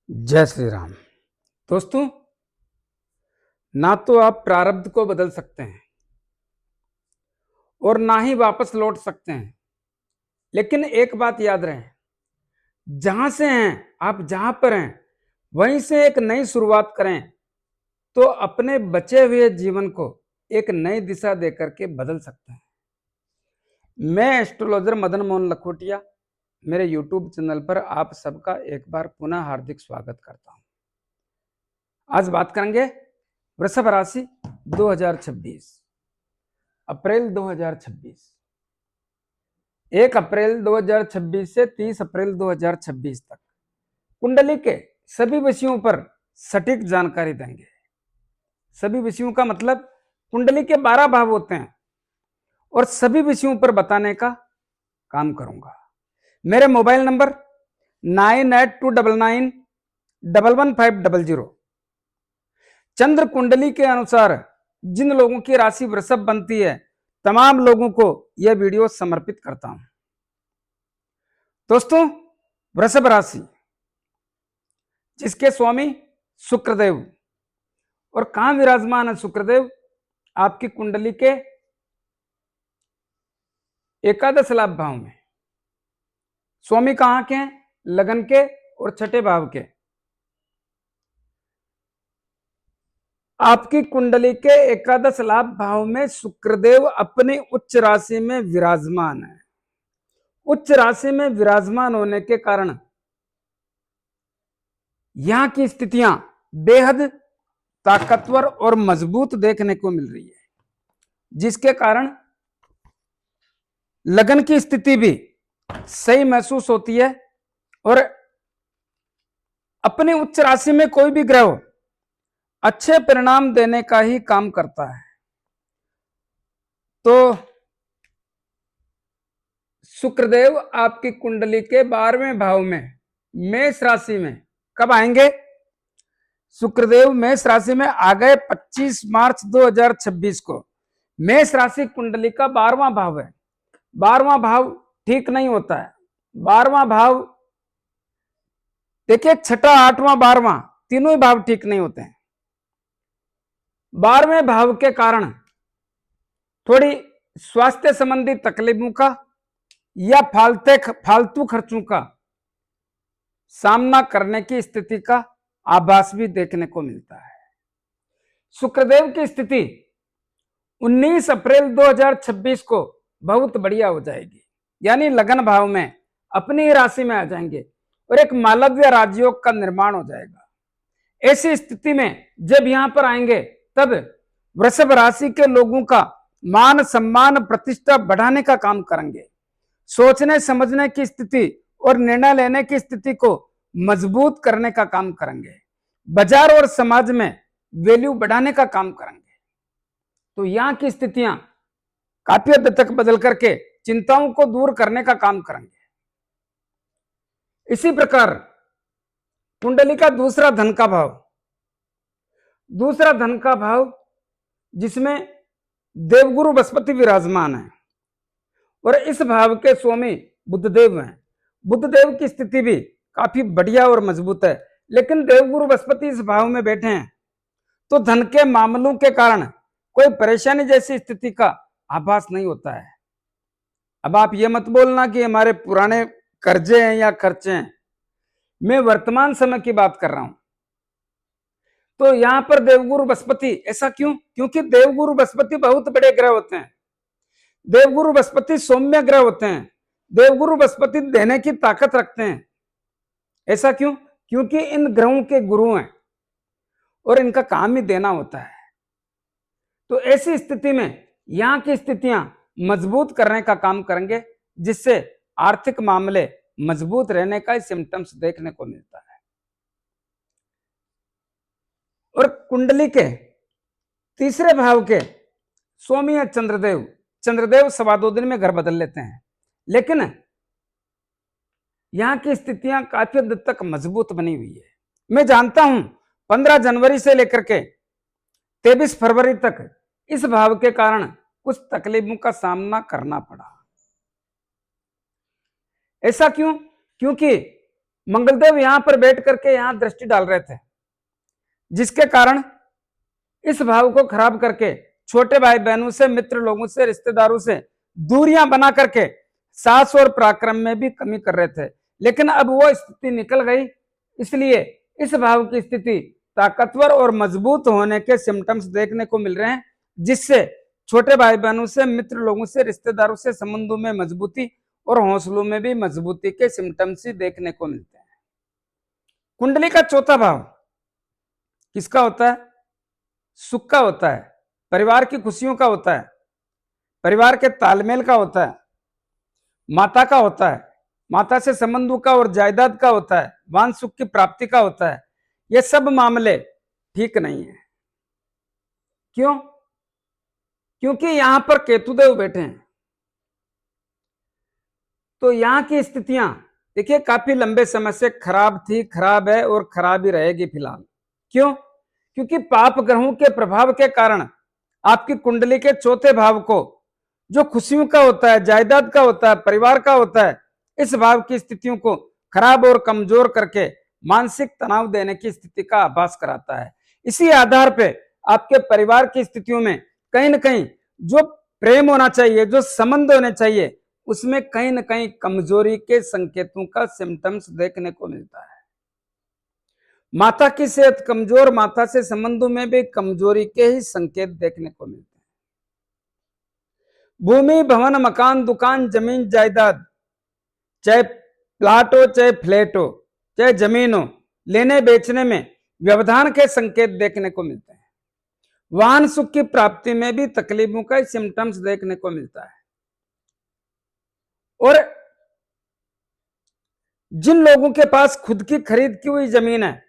जय श्री राम। दोस्तों, ना तो आप प्रारब्ध को बदल सकते हैं और ना ही वापस लौट सकते हैं। लेकिन एक बात याद रहे, जहां से हैं आप, जहां पर हैं वहीं से एक नई शुरुआत करें तो अपने बचे हुए जीवन को एक नई दिशा देकर के बदल सकते हैं। मैं एस्ट्रोलॉजर मदन मोहन लखोटिया, मेरे यूट्यूब चैनल पर आप सबका एक बार पुनः हार्दिक स्वागत करता हूं। आज बात करेंगे वृषभ राशि 2026, अप्रैल 2026, 1 अप्रैल 2026 से 30 अप्रैल 2026 तक कुंडली के सभी विषयों पर सटीक जानकारी देंगे। सभी विषयों का मतलब कुंडली के 12 भाव होते हैं और सभी विषयों पर बताने का काम करूंगा। मेरे मोबाइल नंबर 9829911500। चंद्र कुंडली के अनुसार जिन लोगों की राशि वृषभ बनती है, तमाम लोगों को यह वीडियो समर्पित करता हूं। दोस्तों, वृषभ राशि जिसके स्वामी शुक्रदेव, और कहां विराजमान है शुक्रदेव? आपकी कुंडली के एकादश लाभ भाव में। स्वामी कहां के हैं? लगन के और छठे भाव के। आपकी कुंडली के एकादश लाभ भाव में शुक्रदेव अपनी उच्च राशि में विराजमान है। उच्च राशि में विराजमान होने के कारण यहां की स्थितियां बेहद ताकतवर और मजबूत देखने को मिल रही है, जिसके कारण लगन की स्थिति भी सही महसूस होती है और अपने उच्च राशि में कोई भी ग्रह अच्छे परिणाम देने का ही काम करता है। तो शुक्रदेव आपकी कुंडली के 12वें भाव में मेष राशि में कब आएंगे? शुक्रदेव मेष राशि में आ गए 25 मार्च 2026 को। मेष राशि कुंडली का 12वां भाव है। 12वां भाव ठीक नहीं होता है। 12वां भाव देखिए, छठा, 8वां, 12वां तीनों ही भाव ठीक नहीं होते हैं। 12वें भाव के कारण थोड़ी स्वास्थ्य संबंधी तकलीफों का या फालतू खर्चों का सामना करने की स्थिति का आभास भी देखने को मिलता है। शुक्रदेव की स्थिति 19 अप्रैल 2026 को बहुत बढ़िया हो जाएगी, यानी लगन भाव में अपनी राशि में आ जाएंगे और एक मालव्य राजयोग का निर्माण हो जाएगा। ऐसी स्थिति में जब यहां पर आएंगे तब वृषभ राशि के लोगों का मान सम्मान प्रतिष्ठा बढ़ाने का काम करेंगे। सोचने समझने की स्थिति और निर्णय लेने की स्थिति को मजबूत करने का काम करेंगे। बाजार और समाज में वैल्यू बढ़ाने का काम करेंगे। तो यहां की स्थितियां काफी हद तक बदल करके चिंताओं को दूर करने का काम करेंगे। इसी प्रकार कुंडली का दूसरा धन का भाव जिसमें देवगुरु बृहस्पति विराजमान है और इस भाव के स्वामी बुधदेव हैं। बुधदेव की स्थिति भी काफी बढ़िया और मजबूत है, लेकिन देवगुरु बृहस्पति इस भाव में बैठे हैं तो धन के मामलों के कारण कोई परेशानी जैसी स्थिति का आभास नहीं होता है। अब आप ये मत बोलना कि हमारे पुराने कर्जे हैं या खर्चे हैं। मैं वर्तमान समय की बात कर रहा हूं। तो यहां पर देवगुरु बृहस्पति, ऐसा क्यों? क्योंकि देवगुरु बृहस्पति बहुत बड़े ग्रह होते हैं। देवगुरु बृहस्पति सौम्य ग्रह होते हैं। देवगुरु बृहस्पति देने की ताकत रखते हैं। ऐसा क्यों? क्योंकि इन ग्रहों के गुरु हैं और इनका काम ही देना होता है। तो ऐसी स्थिति में यहां की स्थितियां मजबूत करने का काम करेंगे, जिससे आर्थिक मामले मजबूत रहने का सिम्टम्स देखने को मिलता है। और कुंडली के तीसरे भाव के स्वामी है चंद्रदेव। चंद्रदेव 2.25 दिन में घर बदल लेते हैं, लेकिन यहां की स्थितियां काफी हद तक मजबूत बनी हुई है। मैं जानता हूं 15 जनवरी से लेकर के 23 फरवरी तक इस भाव के कारण कुछ तकलीफों का सामना करना पड़ा। ऐसा क्यों? क्योंकि मंगलदेव यहां पर बैठ करके यहां दृष्टि डाल रहे थे, जिसके कारण इस भाव को खराब करके छोटे भाई बहनों से, मित्र लोगों से, रिश्तेदारों से दूरियां बना करके साहस और पराक्रम में भी कमी कर रहे थे। लेकिन अब वो स्थिति निकल गई, इसलिए इस भाव की स्थिति ताकतवर और मजबूत होने के सिम्टम्स देखने को मिल रहे हैं, जिससे छोटे भाई बहनों से, मित्र लोगों से, रिश्तेदारों से संबंधों में मजबूती और हौसलों में भी मजबूती के सिम्टम्स ही देखने को मिलते हैं। कुंडली का चौथा भाव किसका होता है? सुख का होता है, परिवार की खुशियों का होता है, परिवार के तालमेल का होता है, माता का होता है, माता से संबंधों का और जायदाद का होता है, वान सुख की प्राप्ति का होता है। ये सब मामले ठीक नहीं है। क्यों? क्योंकि यहां पर केतुदेव बैठे हैं, तो यहां की स्थितियां देखिए काफी लंबे समय से खराब थी, खराब है और खराब ही रहेगी फिलहाल। क्यों? क्योंकि पाप ग्रहों के प्रभाव के कारण आपकी कुंडली के चौथे भाव को, जो खुशियों का होता है, जायदाद का होता है, परिवार का होता है, इस भाव की स्थितियों को खराब और कमजोर करके मानसिक तनाव देने की स्थिति का आभास कराता है। इसी आधार पे आपके परिवार की स्थितियों में कहीं ना कहीं जो प्रेम होना चाहिए, जो संबंध होने चाहिए, उसमें कहीं ना कहीं कमजोरी के संकेतों का सिम्टम्स देखने को मिलता है। माता की सेहत कमजोर, माता से संबंधों में भी कमजोरी के ही संकेत देखने को मिलते हैं। भूमि, भवन, मकान, दुकान, जमीन, जायदाद, चाहे प्लाट हो, चाहे फ्लैट हो, चाहे जमीन हो, लेने बेचने में व्यवधान के संकेत देखने को मिलते हैं। वाहन सुख की प्राप्ति में भी तकलीफों का सिम्टम्स देखने को मिलता है। और जिन लोगों के पास खुद की खरीद की हुई जमीन है,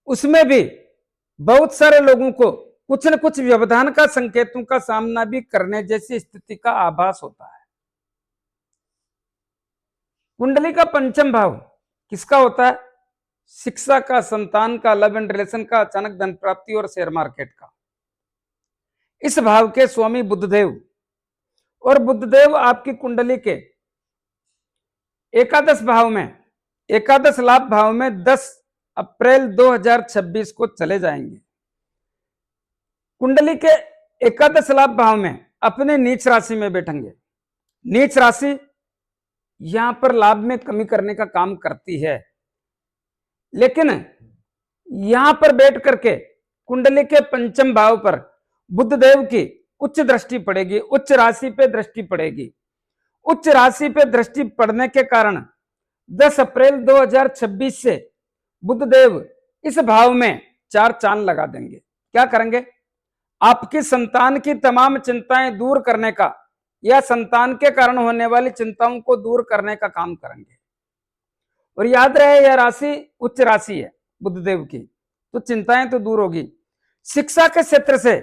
उसमें भी बहुत सारे लोगों को कुछ न कुछ व्यवधान का संकेतों का सामना भी करने जैसी स्थिति का आभास होता है। कुंडली का पंचम भाव किसका होता है? शिक्षा का, संतान का, लव एंड रिलेशन का, अचानक धन प्राप्ति और शेयर मार्केट का। इस भाव के स्वामी बुधदेव, और बुधदेव आपकी कुंडली के एकादश भाव में, एकादश लाभ भाव में 10 अप्रैल 2026 को चले जाएंगे। कुंडली के एकादश लाभ भाव में अपने नीच राशि में बैठेंगे। नीच राशि यहां पर लाभ में कमी करने का काम करती है, लेकिन यहां पर बैठ करके कुंडली के पंचम भाव पर बुधदेव की उच्च दृष्टि पड़ेगी, उच्च राशि पे दृष्टि पड़ेगी। उच्च राशि पे दृष्टि पड़ने के कारण 10 अप्रैल 2026 से बुधदेव इस भाव में 4 चांद लगा देंगे। क्या करेंगे? आपकी संतान की तमाम चिंताएं दूर करने का, या संतान के कारण होने वाली चिंताओं को दूर करने का काम करेंगे। और याद रहे, यह राशि उच्च राशि है बुधदेव की, तो चिंताएं तो दूर होगी। शिक्षा के क्षेत्र से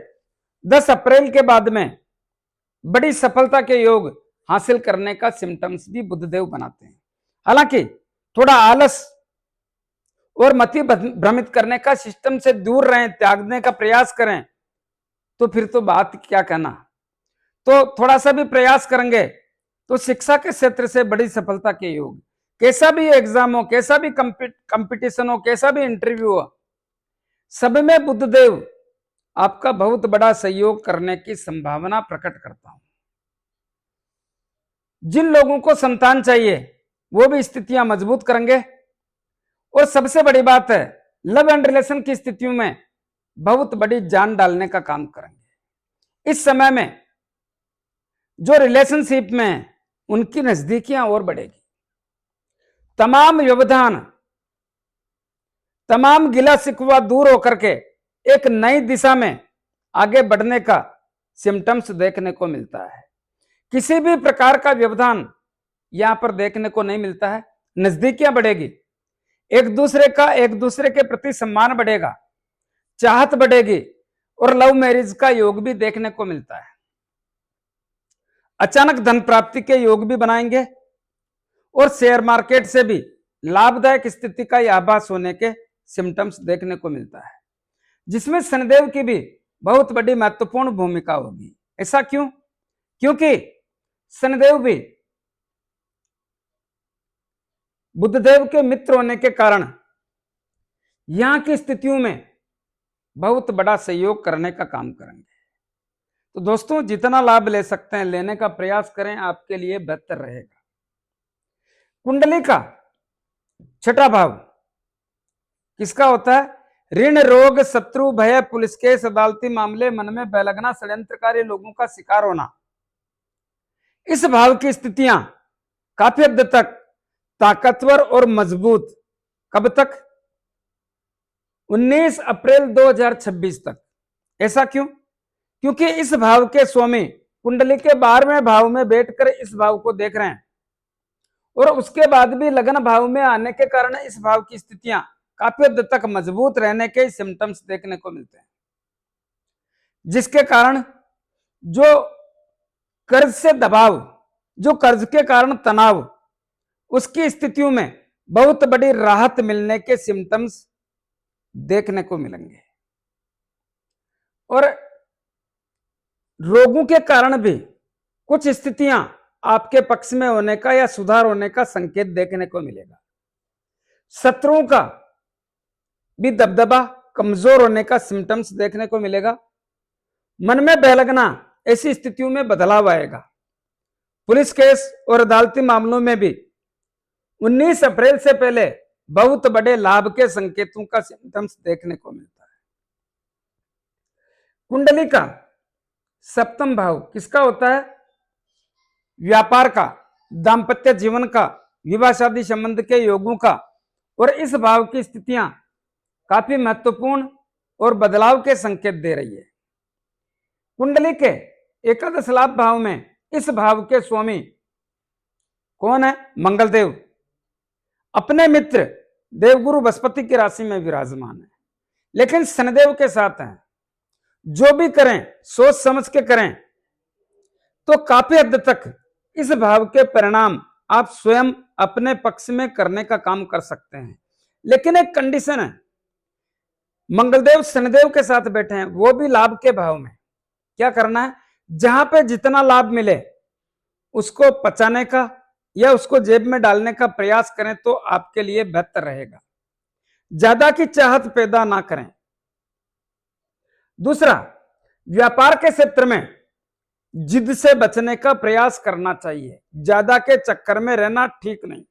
10 अप्रैल के बाद में बड़ी सफलता के योग हासिल करने का सिम्टम्स भी बुधदेव बनाते हैं। हालांकि थोड़ा आलस और मति भ्रमित करने का सिस्टम से दूर रहें, त्यागने का प्रयास करें, तो फिर तो बात क्या कहना। तो थोड़ा सा भी प्रयास करेंगे तो शिक्षा के क्षेत्र से बड़ी सफलता के योग। कैसा भी एग्जाम हो, कैसा भी कंपटीशन हो, कैसा भी इंटरव्यू हो, सब में बुधदेव आपका बहुत बड़ा सहयोग करने की संभावना प्रकट करता हूं। जिन लोगों को संतान चाहिए वो भी स्थितियां मजबूत करेंगे। और सबसे बड़ी बात है, लव एंड रिलेशन की स्थितियों में बहुत बड़ी जान डालने का काम करेंगे। इस समय में जो रिलेशनशिप में है उनकी नजदीकियां और बढ़ेगी। तमाम व्यवधान, तमाम गिला शिकवा दूर होकर के एक नई दिशा में आगे बढ़ने का सिम्टम्स देखने को मिलता है। किसी भी प्रकार का व्यवधान यहां पर देखने को नहीं मिलता है। नजदीकियां बढ़ेगी, एक दूसरे के प्रति सम्मान बढ़ेगा, चाहत बढ़ेगी, और लव मैरिज का योग भी देखने को मिलता है। अचानक धन प्राप्ति के योग भी बनाएंगे, और शेयर मार्केट से भी लाभदायक स्थिति का आभास होने के सिम्टम्स देखने को मिलता है, जिसमें शनिदेव की भी बहुत बड़ी महत्वपूर्ण भूमिका होगी। ऐसा क्यों? क्योंकि शनिदेव भी बुधदेव के मित्र होने के कारण यहां की स्थितियों में बहुत बड़ा सहयोग करने का काम करेंगे। तो दोस्तों, जितना लाभ ले सकते हैं लेने का प्रयास करें, आपके लिए बेहतर रहेगा। कुंडली का छठा भाव किसका होता है? ऋण, रोग, शत्रु, भय, पुलिस केस, अदालती मामले, मन में भय लगना, षड्यंत्रकारी लोगों का शिकार होना। इस भाव की स्थितियां काफी हद तक ताकतवर और मजबूत कब तक? 19 अप्रैल 2026 तक। ऐसा क्यों? क्योंकि इस भाव के स्वामी कुंडली के 12वें भाव में बैठकर इस भाव को देख रहे हैं और उसके बाद भी लग्न भाव में आने के कारण इस भाव की स्थितियां काफी हद तक मजबूत रहने के सिम्टम्स देखने को मिलते हैं, जिसके कारण जो कर्ज से दबाव, जो कर्ज के कारण तनाव, उसकी स्थितियों में बहुत बड़ी राहत मिलने के सिम्टम्स देखने को मिलेंगे। और रोगों के कारण भी कुछ स्थितियां आपके पक्ष में होने का या सुधार होने का संकेत देखने को मिलेगा। शत्रुओं का भी दबदबा कमजोर होने का सिम्टम्स देखने को मिलेगा। मन में बह लगना, ऐसी स्थितियों में बदलाव आएगा। पुलिस केस और अदालती मामलों में भी 19 अप्रैल से पहले बहुत बड़े लाभ के संकेतों का सिम्टम्स देखने को मिलता है। कुंडली का सप्तम भाव किसका होता है? व्यापार का, दाम्पत्य जीवन का, विवाह शादी संबंध के योगों का। और इस भाव की स्थितियां काफी महत्वपूर्ण और बदलाव के संकेत दे रही है। कुंडली के एकादश लाभ भाव में इस भाव के स्वामी कौन है? मंगलदेव अपने मित्र देवगुरु बृहस्पति की राशि में विराजमान है, लेकिन शनिदेव के साथ हैं। जो भी करें सोच समझ के करें तो काफी हद तक इस भाव के परिणाम आप स्वयं अपने पक्ष में करने का काम कर सकते हैं। लेकिन एक कंडीशन है, मंगलदेव शनिदेव के साथ बैठे हैं, वो भी लाभ के भाव में। क्या करना है? जहां पे जितना लाभ मिले उसको पचाने का या उसको जेब में डालने का प्रयास करें तो आपके लिए बेहतर रहेगा। ज्यादा की चाहत पैदा ना करें। दूसरा, व्यापार के क्षेत्र में जिद से बचने का प्रयास करना चाहिए, ज्यादा के चक्कर में रहना ठीक नहीं।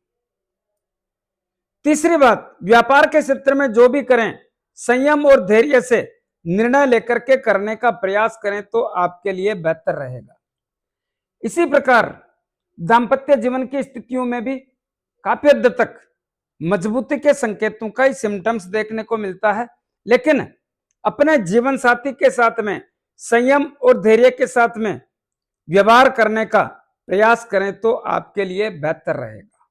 तीसरी बात, व्यापार के क्षेत्र में जो भी करें संयम और धैर्य से निर्णय लेकर के करने का प्रयास करें तो आपके लिए बेहतर रहेगा। इसी प्रकार दाम्पत्य जीवन की स्थितियों में भी काफी हद तक मजबूती के संकेतों का ही सिम्टम्स देखने को मिलता है, लेकिन अपने जीवन साथी के साथ में संयम और धैर्य के साथ में व्यवहार करने का प्रयास करें तो आपके लिए बेहतर रहेगा।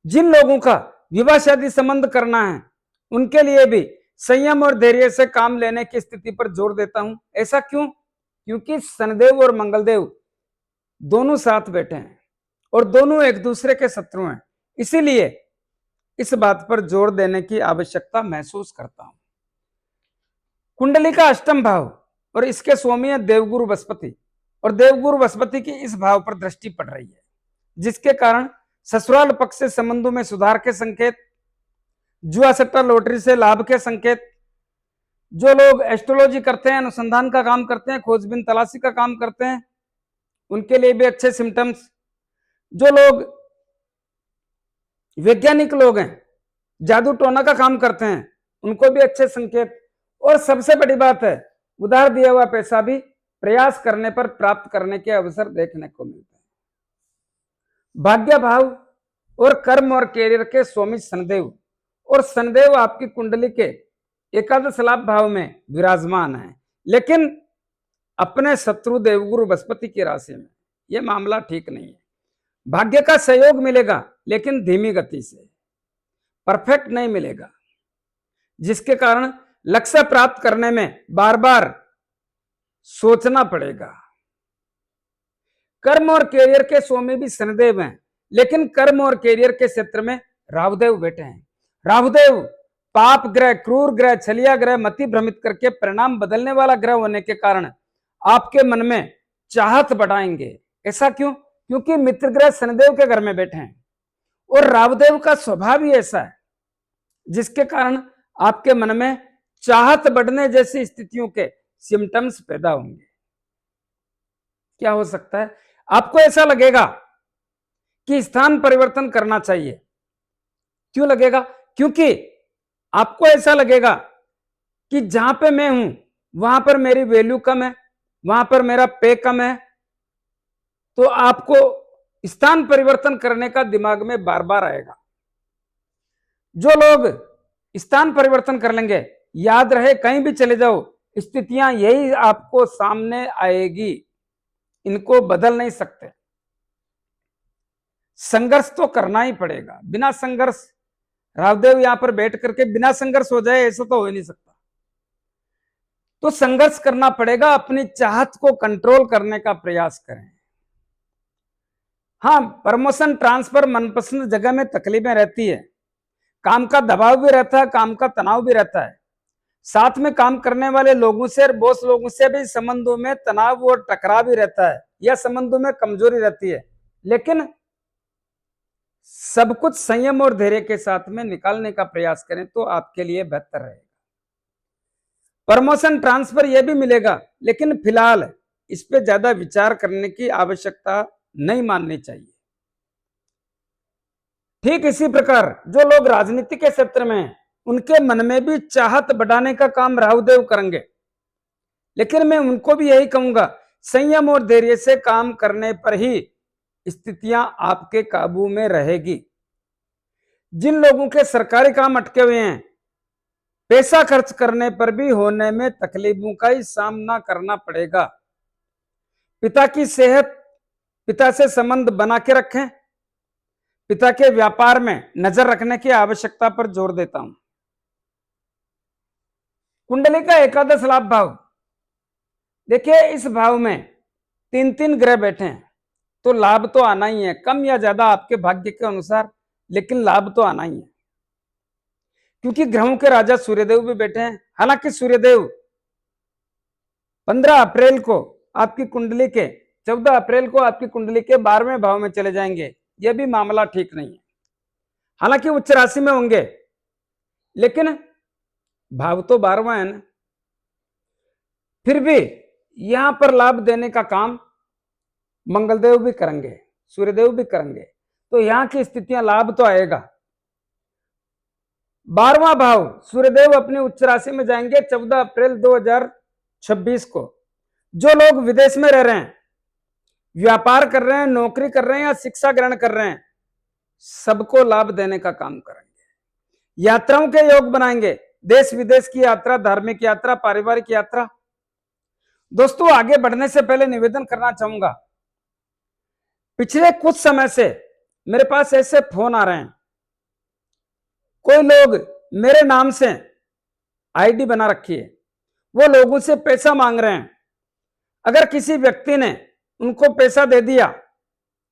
जिन लोगों का विवाह शादी संबंध करना है उनके लिए भी संयम और धैर्य से काम लेने की स्थिति पर जोर देता हूं। ऐसा क्यों? क्योंकि शनिदेव और मंगलदेव दोनों साथ बैठे हैं और दोनों एक दूसरे के शत्रु हैं, इसीलिए इस बात पर जोर देने की आवश्यकता महसूस करता हूं। कुंडली का अष्टम भाव और इसके स्वामी है देवगुरु बृहस्पति, और देवगुरु बृहस्पति की इस भाव पर दृष्टि पड़ रही है, जिसके कारण ससुराल पक्ष से संबंधों में सुधार के संकेत, जुआ सट्टा लॉटरी से लाभ के संकेत, जो लोग एस्ट्रोलॉजी करते हैं, अनुसंधान का काम करते हैं, खोजबीन तलाशी का काम करते हैं, उनके लिए भी अच्छे सिम्टम्स, जो लोग वैज्ञानिक लोग हैं, जादू टोना का काम करते हैं, उनको भी अच्छे संकेत। और सबसे बड़ी बात है, उधार दिया हुआ पैसा भी प्रयास करने पर प्राप्त करने के अवसर देखने को मिलते हैं। भाग्य भाव और कर्म और कैरियर के स्वामी शनिदेव, और शनिदेव आपकी कुंडली के एकादश लाभ भाव में विराजमान है, लेकिन अपने शत्रु देवगुरु बृहस्पति की राशि में। यह मामला ठीक नहीं है। भाग्य का सहयोग मिलेगा लेकिन धीमी गति से, परफेक्ट नहीं मिलेगा, जिसके कारण लक्ष्य प्राप्त करने में बार बार सोचना पड़ेगा। कर्म और कैरियर के स्वामी भी शनिदेव हैं, लेकिन कर्म और कैरियर के क्षेत्र में राहुदेव बैठे हैं। राहुदेव पाप ग्रह, क्रूर ग्रह, छलिया ग्रह, मति भ्रमित करके परिणाम बदलने वाला ग्रह होने के कारण आपके मन में चाहत बढ़ाएंगे। ऐसा क्यों? क्योंकि मित्र ग्रह शनिदेव के घर में बैठे हैं और राहुदेव का स्वभाव ही ऐसा है जिसके कारण आपके मन में चाहत बढ़ने जैसी स्थितियों के सिम्टम्स पैदा होंगे। क्या हो सकता है? आपको ऐसा लगेगा कि स्थान परिवर्तन करना चाहिए। क्यों लगेगा? क्योंकि आपको ऐसा लगेगा कि जहां पे मैं हूं वहां पर मेरी वैल्यू कम है, वहां पर मेरा पे कम है, तो आपको स्थान परिवर्तन करने का दिमाग में बार बार आएगा। जो लोग स्थान परिवर्तन कर लेंगे, याद रहे कहीं भी चले जाओ, स्थितियां यही आपको सामने आएगी, इनको बदल नहीं सकते। संघर्ष तो करना ही पड़ेगा। बिना संघर्ष, रावदेव यहां पर बैठ करके बिना संघर्ष हो जाए ऐसा तो हो ही नहीं सकता। तो संघर्ष करना पड़ेगा, अपनी चाहत को कंट्रोल करने का प्रयास करें। हाँ, प्रमोशन ट्रांसफर मनपसंद जगह में तकलीफें रहती है, काम का दबाव भी रहता है, काम का तनाव भी रहता है, साथ में काम करने वाले लोगों से और बॉस लोगों से भी संबंधों में तनाव और टकराव भी रहता है, या संबंधों में कमजोरी रहती है। लेकिन सब कुछ संयम और धैर्य के साथ में निकालने का प्रयास करें तो आपके लिए बेहतर रहेगा। प्रमोशन ट्रांसफर यह भी मिलेगा, लेकिन फिलहाल इस पे ज्यादा विचार करने की आवश्यकता नहीं माननी चाहिए। ठीक इसी प्रकार जो लोग राजनीति के क्षेत्र में हैं, उनके मन में भी चाहत बढ़ाने का काम राहुदेव करेंगे। लेकिन मैं उनको भी यही कहूंगा, संयम और धैर्य से काम करने पर ही स्थितियां आपके काबू में रहेगी। जिन लोगों के सरकारी काम अटके हुए हैं, पैसा खर्च करने पर भी होने में तकलीफों का ही सामना करना पड़ेगा। पिता की सेहत, पिता से संबंध बना के रखें। पिता के व्यापार में नजर रखने की आवश्यकता पर जोर देता हूं। कुंडली का एकादश लाभ भाव, देखिए इस भाव में 3 ग्रह बैठे हैं, तो लाभ तो आना ही है, कम या ज्यादा आपके भाग्य के अनुसार, लेकिन लाभ तो आना ही है। क्योंकि ग्रहों के राजा सूर्यदेव भी बैठे हैं। हालांकि सूर्यदेव 15 अप्रैल को आपकी कुंडली के 14 अप्रैल को आपकी कुंडली के 12वें भाव में चले जाएंगे, यह भी मामला ठीक नहीं है। हालांकि उच्च राशि में होंगे, लेकिन भाव तो 12वां है ना, फिर भी यहां पर लाभ देने का काम मंगलदेव भी करेंगे, सूर्यदेव भी करेंगे, तो यहां की स्थितियां लाभ तो आएगा। 12वां भाव सूर्यदेव अपनी उच्च राशि में जाएंगे 14 अप्रैल 2026 को। जो लोग विदेश में रह रहे हैं, व्यापार कर रहे हैं, नौकरी कर रहे हैं या शिक्षा ग्रहण कर रहे हैं, सबको लाभ देने का काम करेंगे। यात्राओं के योग बनाएंगे, देश विदेश की यात्रा, धार्मिक यात्रा, पारिवारिक यात्रा। दोस्तों, आगे बढ़ने से पहले निवेदन करना चाहूंगा, पिछले कुछ समय से मेरे पास ऐसे फोन आ रहे हैं, कोई लोग मेरे नाम से आईडी बना रखी है, वो लोगों से पैसा मांग रहे हैं। अगर किसी व्यक्ति ने उनको पैसा दे दिया,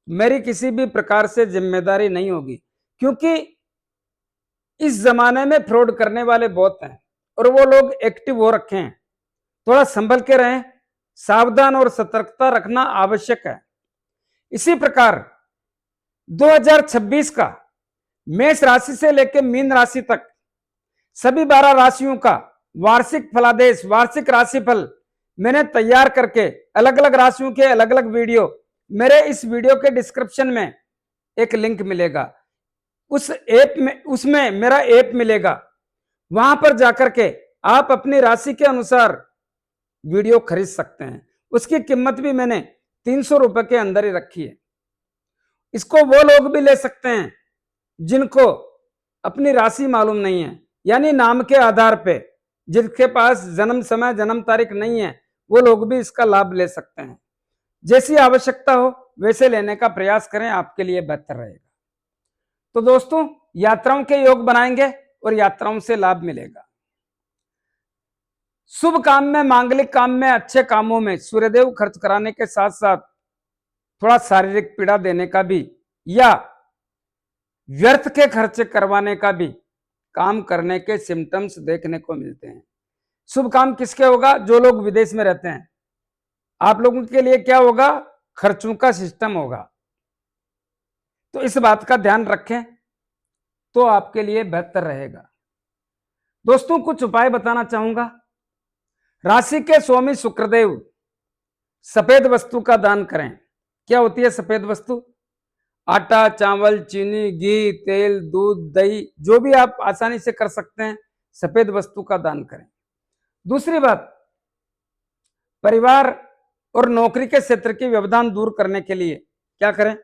मेरी किसी भी प्रकार से जिम्मेदारी नहीं होगी, क्योंकि इस जमाने में फ्रॉड करने वाले बहुत हैं और वो लोग एक्टिव हो रखे हैं। थोड़ा संभल के रहें, सावधान और सतर्कता रखना आवश्यक है। इसी प्रकार 2026 का मेष राशि से लेकर मीन राशि तक सभी 12 राशियों का वार्षिक फलादेश, वार्षिक राशिफल मैंने तैयार करके अलग अलग राशियों के अलग अलग वीडियो, मेरे इस वीडियो के डिस्क्रिप्शन में एक लिंक मिलेगा, उस ऐप में, उसमें मेरा ऐप मिलेगा, वहां पर जाकर के आप अपनी राशि के अनुसार वीडियो खरीद सकते हैं। उसकी कीमत भी मैंने 300 रुपए के अंदर ही रखी है। इसको वो लोग भी ले सकते हैं जिनको अपनी राशि मालूम नहीं है, यानी नाम के आधार पे जिनके पास जन्म समय, जन्म तारीख नहीं है, वो लोग भी इसका लाभ ले सकते हैं। जैसी आवश्यकता हो वैसे लेने का प्रयास करें, आपके लिए बेहतर रहेगा। तो दोस्तों, यात्राओं के योग बनाएंगे और यात्राओं से लाभ मिलेगा। शुभ काम में, मांगलिक काम में, अच्छे कामों में सूर्यदेव खर्च कराने के साथ साथ थोड़ा शारीरिक पीड़ा देने का भी या व्यर्थ के खर्चे करवाने का भी काम करने के सिम्टम्स देखने को मिलते हैं। शुभ काम किसके होगा? जो लोग विदेश में रहते हैं, आप लोगों के लिए क्या होगा? खर्चों का सिस्टम होगा। तो इस बात का ध्यान रखें तो आपके लिए बेहतर रहेगा। दोस्तों कुछ उपाय बताना चाहूंगा। राशि के स्वामी शुक्रदेव सफेद वस्तु का दान करें। क्या होती है सफेद वस्तु? आटा, चावल, चीनी, घी, तेल, दूध, दही, जो भी आप आसानी से कर सकते हैं, सफेद वस्तु का दान करें। दूसरी बात, परिवार और नौकरी के क्षेत्र के व्यवधान दूर करने के लिए क्या करें?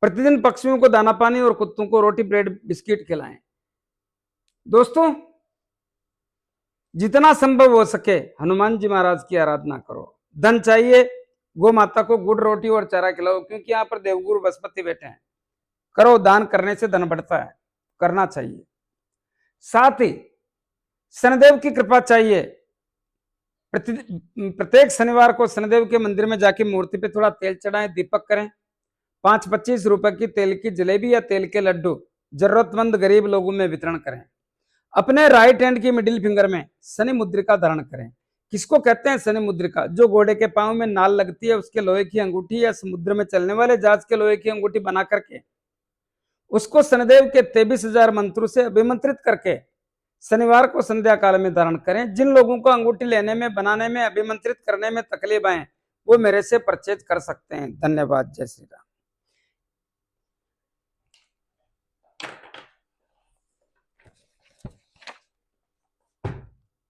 प्रतिदिन पक्षियों को दाना पानी और कुत्तों को रोटी, ब्रेड, बिस्किट खिलाएं। दोस्तों जितना संभव हो सके हनुमान जी महाराज की आराधना करो। धन चाहिए, गौ माता को गुड़, रोटी और चारा खिलाओ, क्योंकि यहाँ पर देवगुरु बृहस्पति बैठे हैं। करो, दान करने से धन बढ़ता है, करना चाहिए। साथ ही शनिदेव की कृपा चाहिए। प्रत्येक शनिवार को शनिदेव के मंदिर में जाके मूर्ति पे थोड़ा तेल चढ़ाएं, दीपक करें। 5-25 रुपए की तेल की जलेबी या तेल के लड्डू जरूरतमंद गरीब लोगों में वितरण करें। अपने राइट हैंड की मिडिल फिंगर में शनि मुद्रिका धारण करें। किसको कहते हैं शनि मुद्रिका? जो घोड़े के पांव में नाल लगती है उसके लोहे की अंगूठी, या समुद्र में चलने वाले जहाज के लोहे की अंगूठी बना करके उसको शनिदेव के 23,000 मंत्रों से अभिमंत्रित करके शनिवार को संध्या काल में धारण करें। जिन लोगों को अंगूठी लेने में, बनाने में, अभिमंत्रित करने में तकलीफ आए वो मेरे से परचेज कर सकते हैं। धन्यवाद। जय श्री राम।